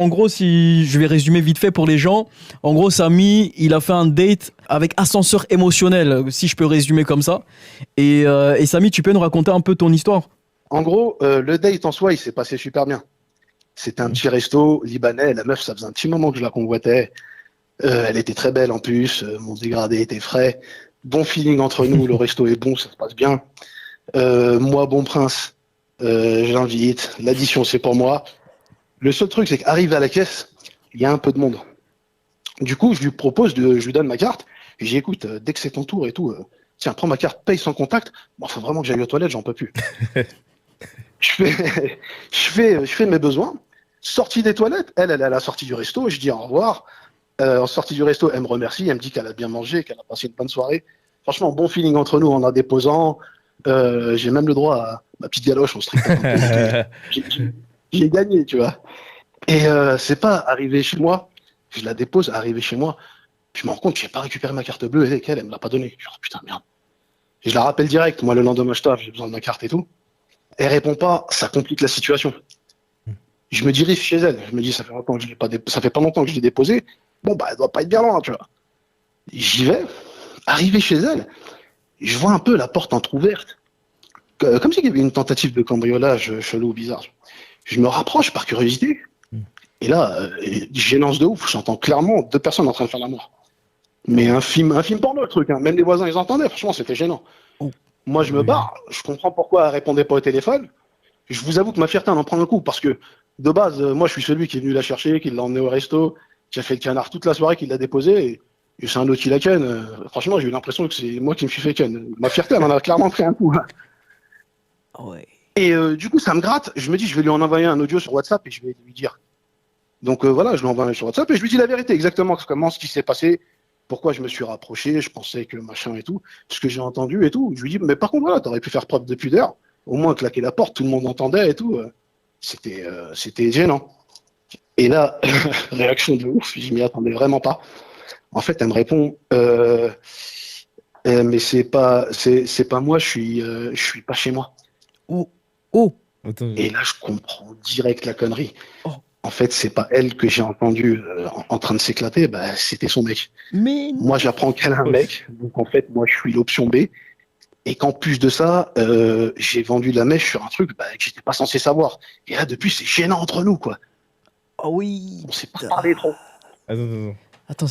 En gros, si je vais résumer vite fait pour les gens, en gros, Samy, il a fait un date avec ascenseur émotionnel, si je peux résumer comme ça. Et Samy, tu peux nous raconter un peu ton histoire? En gros, le date en soi, il s'est passé super bien. C'était un petit resto libanais. La meuf, ça faisait un petit moment que je la convoitais. Elle était très belle en plus. Mon dégradé était frais. Bon feeling entre nous. Le resto est bon, ça se passe bien. Moi, bon prince, je l'invite. L'addition, c'est pour moi. Le seul truc, c'est qu'arrivé à la caisse, il y a un peu de monde. Du coup, je lui donne ma carte. Et j'ai écoute, dès que c'est ton tour et tout, tiens, prends ma carte, paye sans contact. Bon, faut vraiment que j'aille aux toilettes, j'en peux plus. Je fais, je fais mes besoins. Sortie des toilettes, elle est à la sortie du resto. Je dis au revoir. En sortie du resto, elle me remercie. Elle me dit qu'elle a bien mangé, qu'elle a passé une bonne soirée. Franchement, bon feeling entre nous en la déposant. J'ai même le droit à ma petite galoche, on se tripote un peu et tout. J'ai j'ai gagné, tu vois. Et c'est pas arrivé chez moi. Je la dépose, arrivé chez moi. Je me rends compte que j'ai pas récupéré ma carte bleue et qu'elle, elle me l'a pas donnée. Je dis, oh, putain, merde. Et je la rappelle direct. Moi, le lendemain, je taffe, j'ai besoin de ma carte et tout. Elle répond pas, ça complique la situation. Je me dirige chez elle. Je me dis, ça fait longtemps que je l'ai pas ça fait pas longtemps que je l'ai déposée. Bon, bah, elle doit pas être bien loin, tu vois. J'y vais. Arrivé chez elle, je vois un peu la porte entrouverte. Comme s'il y avait une tentative de cambriolage chelou, bizarre. Je me rapproche par curiosité. Et là, gênance de ouf. J'entends clairement deux personnes en train de faire l'amour. Mais un film porno, le truc, hein. Même les voisins, ils entendaient. Franchement, c'était gênant. Oh, Moi, je me barre. Je comprends pourquoi elle répondait pas au téléphone. Je vous avoue que ma fierté en prend un coup parce que de base, moi, je suis celui qui est venu la chercher, qui l'a emmené au resto, qui a fait le canard toute la soirée, qui l'a déposé. Et c'est un autre qui la ken. Franchement, j'ai eu l'impression que c'est moi qui me suis fait ken. Ma fierté, elle en a clairement pris un coup, hein. ouais. Et du coup, ça me gratte. Je me dis, je vais lui en envoyer un audio sur WhatsApp et je vais lui dire. Donc voilà, je lui envoie un sur WhatsApp et je lui dis la vérité, exactement comment ce qui s'est passé, pourquoi je me suis rapproché, je pensais que machin et tout, ce que j'ai entendu et tout. Je lui dis, mais par contre, voilà, t'aurais pu faire preuve de pudeur, au moins claquer la porte, tout le monde entendait et tout. C'était gênant. Et là, réaction de ouf, je m'y attendais vraiment pas. En fait, elle me répond, mais c'est pas moi, je suis pas chez moi. Oh, oh, Attends, Et là, je comprends direct la connerie. oh. En fait, c'est pas elle que j'ai entendue en train de s'éclater, bah, c'était son mec. Mais Moi, j'apprends qu'elle a un oh, mec, donc en fait, moi, je suis l'option B. Et qu'en plus de ça, j'ai vendu la mèche sur un truc bah, que j'étais pas censé savoir. Et là, depuis, c'est gênant entre nous, quoi. oh oui. On s'est pas Putain. parlé trop. attends. Attends,